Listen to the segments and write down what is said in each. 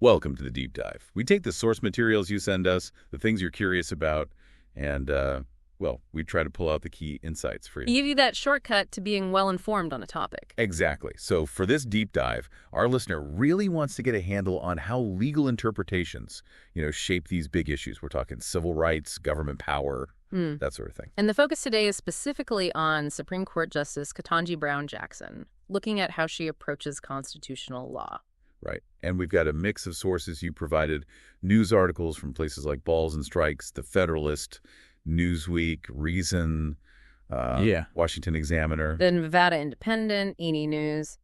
Welcome to the Deep Dive. We take the source materials you send us, the things you're curious about, and, well, we try to pull out the key insights for you. Give you that shortcut to being well-informed on a topic. Exactly. So for this deep dive, our listener really wants to get a handle on how legal interpretations, shape these big issues. We're talking civil rights, government power, that sort of thing. And the focus today is specifically on Supreme Court Justice Ketanji Brown Jackson, looking at how she approaches constitutional law. Right. And we've got a mix of sources you provided, news articles from places like Balls and Strikes, The Federalist, Newsweek, Reason, Washington Examiner. The Nevada Independent, E! News.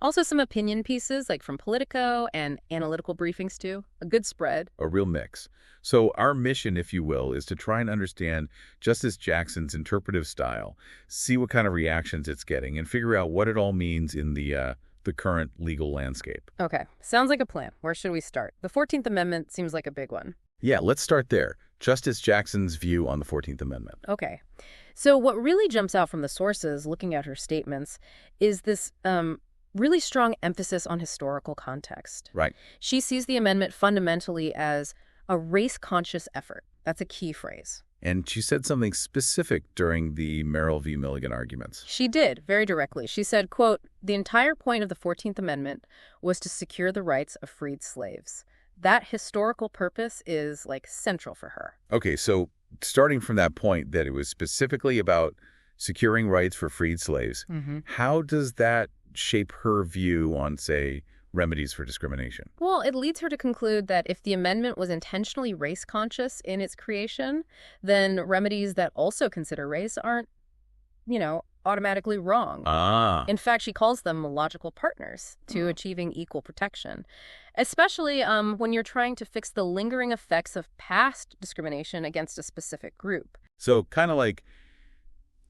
Also some opinion pieces like from Politico and analytical briefings too. A good spread. A real mix. So our mission, if you will, is to try and understand Justice Jackson's interpretive style, see what kind of reactions it's getting, and figure out what it all means in the current legal landscape. Okay, sounds like a plan. Where should we start? The 14th Amendment seems like a big one. Yeah, let's start there. Justice Jackson's view on the 14th Amendment. Okay. So what really jumps out from the sources, looking at her statements, is this really strong emphasis on historical context. Right. She sees the amendment fundamentally as a race-conscious effort. That's a key phrase. And she said something specific during the Merrill v. Milligan arguments. She did, very directly. She said, quote, "The entire point of the 14th Amendment was to secure the rights of freed slaves. That historical purpose is, central for her." Okay, so starting from that point that it was specifically about securing rights for freed slaves, how does that shape her view on, say, remedies for discrimination? Well, it leads her to conclude that if the amendment was intentionally race-conscious in its creation, then remedies that also consider race aren't, automatically wrong. In fact, she calls them logical partners to achieving equal protection, especially when you're trying to fix the lingering effects of past discrimination against a specific group. So kind of like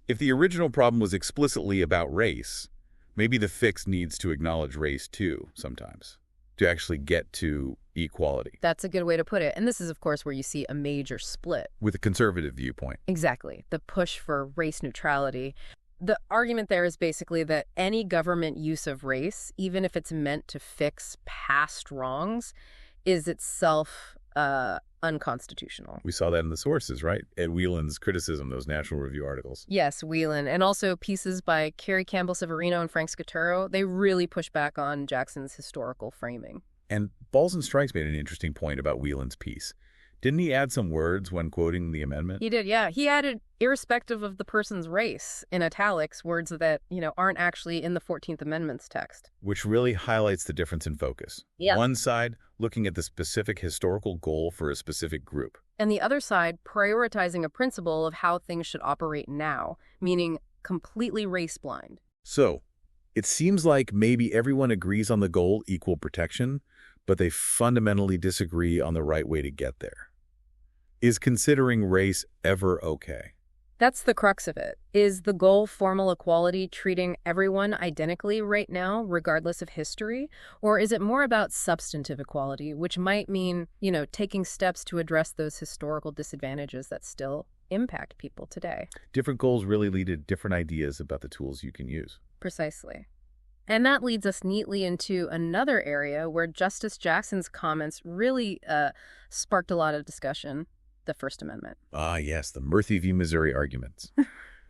if the original problem was explicitly about race, maybe the fix needs to acknowledge race, too, sometimes, to actually get to equality. That's a good way to put it. And this is, of course, where you see a major split. With a conservative viewpoint. Exactly. The push for race neutrality. The argument there is basically that any government use of race, even if it's meant to fix past wrongs, is itself unconstitutional. We saw that in the sources, right? Ed Whelan's criticism, those National Review articles. Yes, Whelan. And also pieces by Carrie Campbell-Severino and Frank Scaturo. They really push back on Jackson's historical framing. And Balls and Strikes made an interesting point about Whelan's piece. Didn't he add some words when quoting the amendment? He did, yeah. He added, irrespective of the person's race, in italics, words that, aren't actually in the 14th Amendment's text. Which really highlights the difference in focus. Yeah. One side, looking at the specific historical goal for a specific group. And the other side, prioritizing a principle of how things should operate now, meaning completely race-blind. So, it seems like maybe everyone agrees on the goal, equal protection, but they fundamentally disagree on the right way to get there. Is considering race ever okay? That's the crux of it. Is the goal formal equality, treating everyone identically right now, regardless of history? Or is it more about substantive equality, which might mean, taking steps to address those historical disadvantages that still impact people today? Different goals really lead to different ideas about the tools you can use. Precisely. And that leads us neatly into another area where Justice Jackson's comments really sparked a lot of discussion, the First Amendment. Ah, yes, the Murphy v. Missouri arguments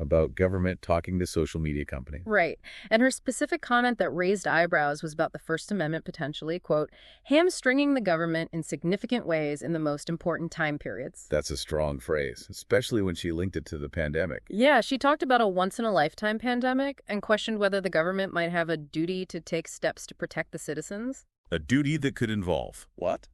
about government talking to social media companies. Right. And her specific comment that raised eyebrows was about the First Amendment potentially, quote, hamstringing the government in significant ways in the most important time periods. That's a strong phrase, especially when she linked it to the pandemic. Yeah, she talked about a once-in-a-lifetime pandemic and questioned whether the government might have a duty to take steps to protect the citizens. A duty that could involve what?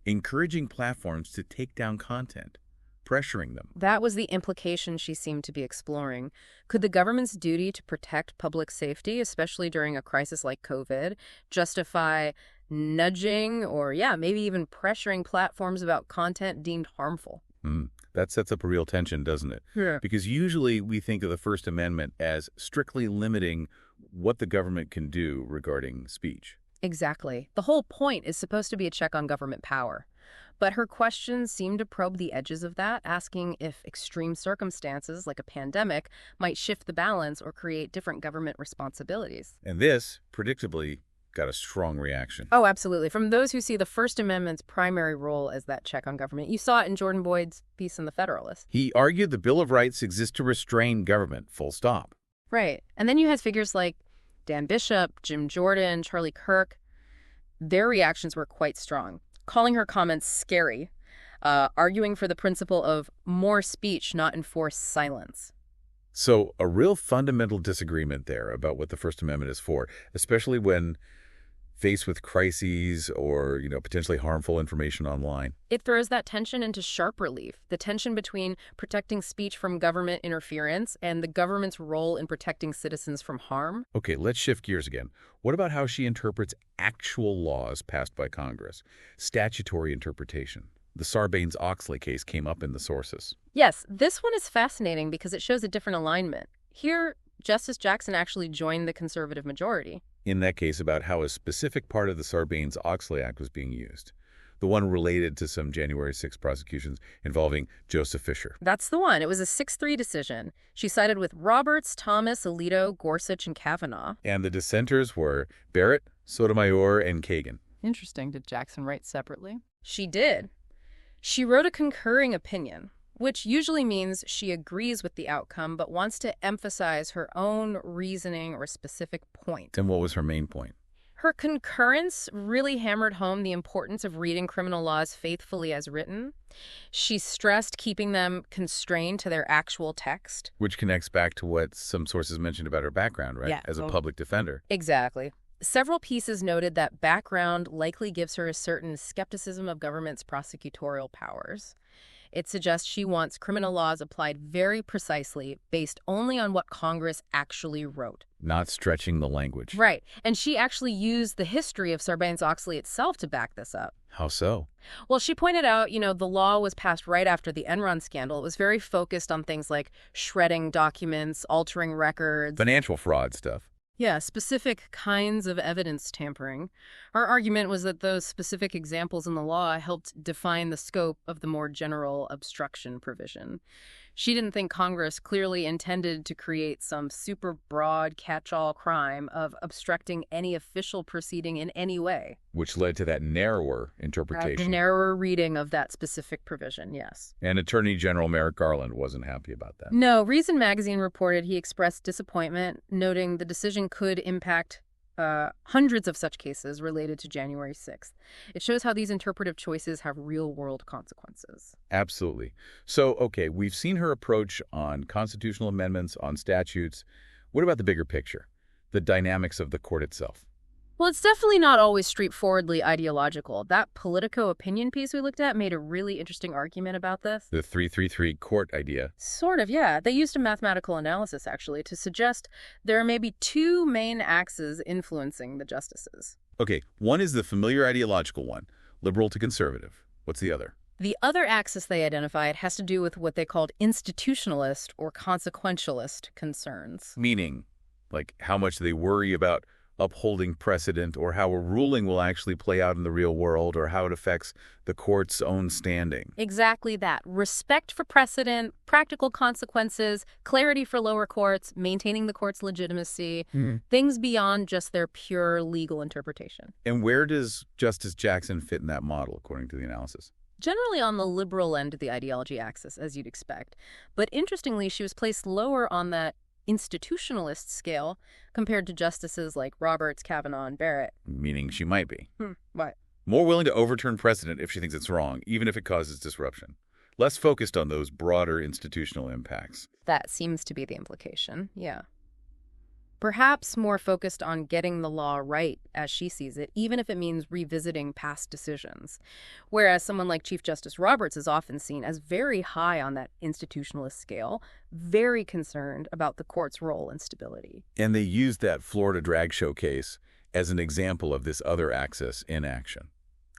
Encouraging platforms to take down content, pressuring them. That was the implication she seemed to be exploring. Could the government's duty to protect public safety, especially during a crisis like COVID, justify nudging or, maybe even pressuring platforms about content deemed harmful? That sets up a real tension, doesn't it? Yeah. Because usually we think of the First Amendment as strictly limiting what the government can do regarding speech. Exactly. The whole point is supposed to be a check on government power. But her questions seem to probe the edges of that, asking if extreme circumstances like a pandemic might shift the balance or create different government responsibilities. And this, predictably, got a strong reaction. Oh, absolutely. From those who see the First Amendment's primary role as that check on government. You saw it in Jordan Boyd's piece in The Federalist. He argued the Bill of Rights exists to restrain government, full stop. Right. And then you had figures like Dan Bishop, Jim Jordan, Charlie Kirk. Their reactions were quite strong, calling her comments scary, arguing for the principle of more speech, not enforced silence. So a real fundamental disagreement there about what the First Amendment is for, especially when faced with crises or, potentially harmful information online. It throws that tension into sharp relief, the tension between protecting speech from government interference and the government's role in protecting citizens from harm. Okay, let's shift gears again. What about how she interprets actual laws passed by Congress? Statutory interpretation. The Sarbanes-Oxley case came up in the sources. Yes, this one is fascinating because it shows a different alignment. Here, Justice Jackson actually joined the conservative majority. In that case, about how a specific part of the Sarbanes-Oxley Act was being used. The one related to some January 6 prosecutions involving Joseph Fisher. That's the one. It was a 6-3 decision. She sided with Roberts, Thomas, Alito, Gorsuch, and Kavanaugh. And the dissenters were Barrett, Sotomayor, and Kagan. Interesting. Did Jackson write separately? She did. She wrote a concurring opinion, which usually means she agrees with the outcome but wants to emphasize her own reasoning or specific point. And what was her main point? Her concurrence really hammered home the importance of reading criminal laws faithfully as written. She stressed keeping them constrained to their actual text. Which connects back to what some sources mentioned about her background, right? Yeah. As a public defender. Exactly. Several pieces noted that background likely gives her a certain skepticism of government's prosecutorial powers. It suggests she wants criminal laws applied very precisely based only on what Congress actually wrote. Not stretching the language. Right. And she actually used the history of Sarbanes-Oxley itself to back this up. How so? Well, she pointed out, the law was passed right after the Enron scandal. It was very focused on things like shredding documents, altering records. Financial fraud stuff. Yeah, specific kinds of evidence tampering. Her argument was that those specific examples in the law helped define the scope of the more general obstruction provision. She didn't think Congress clearly intended to create some super broad catch-all crime of obstructing any official proceeding in any way. Which led to that narrower interpretation. The narrower reading of that specific provision, yes. And Attorney General Merrick Garland wasn't happy about that. No, Reason magazine reported he expressed disappointment, noting the decision could impact hundreds of such cases related to January 6th. It shows how these interpretive choices have real-world consequences. Absolutely. So, okay, we've seen her approach on constitutional amendments, on statutes. What about the bigger picture? The dynamics of the court itself? Well, it's definitely not always straightforwardly ideological. That Politico opinion piece we looked at made a really interesting argument about this. The 333 court idea. Sort of, yeah. They used a mathematical analysis, actually, to suggest there are maybe two main axes influencing the justices. Okay, one is the familiar ideological one, liberal to conservative. What's the other? The other axis they identified has to do with what they called institutionalist or consequentialist concerns. Meaning, like how much they worry about upholding precedent or how a ruling will actually play out in the real world or how it affects the court's own standing. Exactly that. Respect for precedent, practical consequences, clarity for lower courts, maintaining the court's legitimacy, things beyond just their pure legal interpretation. And where does Justice Jackson fit in that model, according to the analysis? Generally on the liberal end of the ideology axis, as you'd expect. But interestingly, she was placed lower on that institutionalist scale compared to justices like Roberts, Kavanaugh, and Barrett. Meaning she might be. What? More willing to overturn precedent if she thinks it's wrong, even if it causes disruption. Less focused on those broader institutional impacts. That seems to be the implication, yeah. Perhaps more focused on getting the law right, as she sees it, even if it means revisiting past decisions. Whereas someone like Chief Justice Roberts is often seen as very high on that institutionalist scale, very concerned about the court's role and stability. And they used that Florida drag show case as an example of this other axis in action.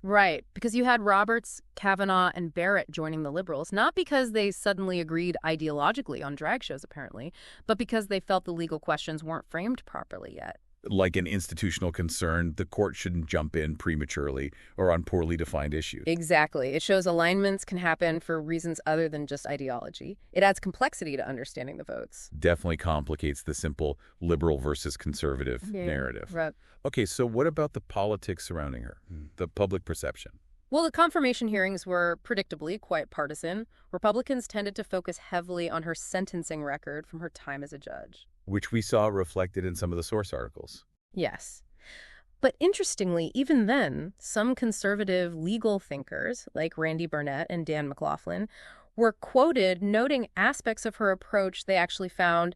Right, because you had Roberts, Kavanaugh, and Barrett joining the liberals, not because they suddenly agreed ideologically on drag shows, apparently, but because they felt the legal questions weren't framed properly yet. Like an institutional concern, the court shouldn't jump in prematurely or on poorly defined issues. Exactly. It shows alignments can happen for reasons other than just ideology. It adds complexity to understanding the votes. Definitely complicates the simple liberal versus conservative narrative. Right. Okay, so what about the politics surrounding her, the public perception? Well, the confirmation hearings were predictably quite partisan. Republicans tended to focus heavily on her sentencing record from her time as a judge. Which we saw reflected in some of the source articles. Yes. But interestingly, even then, some conservative legal thinkers, like Randy Burnett and Dan McLaughlin, were quoted noting aspects of her approach they actually found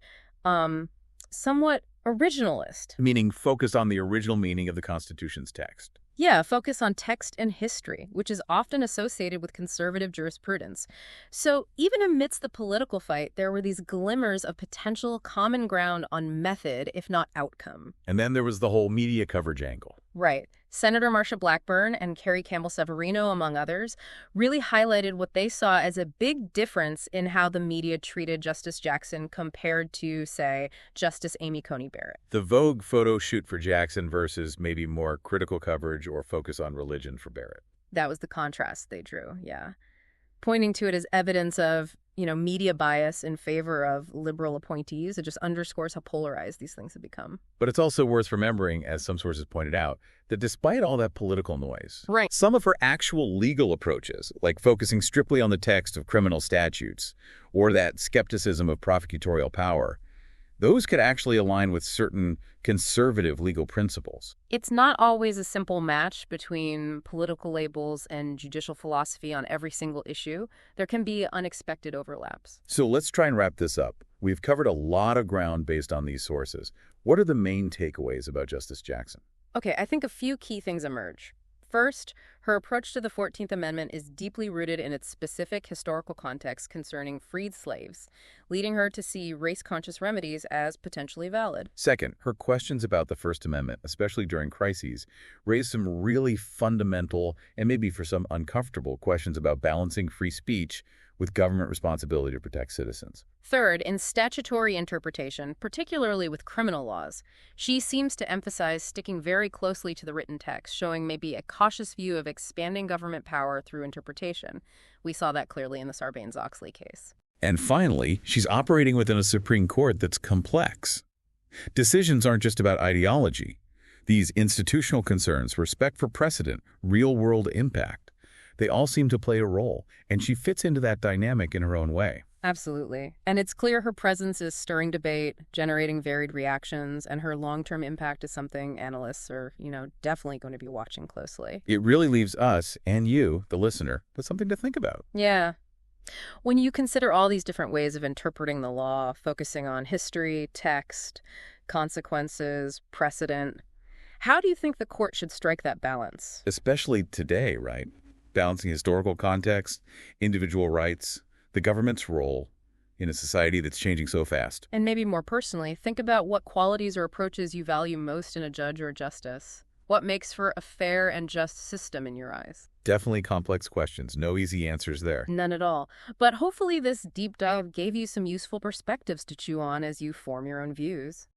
somewhat originalist. Meaning focused on the original meaning of the Constitution's text. Yeah, focus on text and history, which is often associated with conservative jurisprudence. So even amidst the political fight, there were these glimmers of potential common ground on method, if not outcome. And then there was the whole media coverage angle. Right. Senator Marsha Blackburn and Carrie Campbell Severino, among others, really highlighted what they saw as a big difference in how the media treated Justice Jackson compared to, say, Justice Amy Coney Barrett. The Vogue photo shoot for Jackson versus maybe more critical coverage or focus on religion for Barrett. That was the contrast they drew, yeah. Pointing to it as evidence of, media bias in favor of liberal appointees. It just underscores how polarized these things have become. But it's also worth remembering, as some sources pointed out, that despite all that political noise, right, some of her actual legal approaches, like focusing strictly on the text of criminal statutes or that skepticism of prosecutorial power, those could actually align with certain conservative legal principles. It's not always a simple match between political labels and judicial philosophy on every single issue. There can be unexpected overlaps. So let's try and wrap this up. We've covered a lot of ground based on these sources. What are the main takeaways about Justice Jackson? Okay, I think a few key things emerge. First, her approach to the 14th Amendment is deeply rooted in its specific historical context concerning freed slaves, leading her to see race-conscious remedies as potentially valid. Second, her questions about the First Amendment, especially during crises, raise some really fundamental and maybe for some uncomfortable questions about balancing free speech with government responsibility to protect citizens. Third, in statutory interpretation, particularly with criminal laws, she seems to emphasize sticking very closely to the written text, showing maybe a cautious view of expanding government power through interpretation. We saw that clearly in the Sarbanes-Oxley case. And finally, she's operating within a Supreme Court that's complex. Decisions aren't just about ideology. These institutional concerns, respect for precedent, real-world impact, they all seem to play a role, and she fits into that dynamic in her own way. Absolutely. And it's clear her presence is stirring debate, generating varied reactions, and her long-term impact is something analysts are, definitely going to be watching closely. It really leaves us and you, the listener, with something to think about. Yeah. When you consider all these different ways of interpreting the law, focusing on history, text, consequences, precedent, how do you think the court should strike that balance? Especially today, right? Balancing historical context, individual rights, the government's role in a society that's changing so fast. And maybe more personally, think about what qualities or approaches you value most in a judge or a justice. What makes for a fair and just system in your eyes? Definitely complex questions. No easy answers there. None at all. But hopefully this deep dive gave you some useful perspectives to chew on as you form your own views.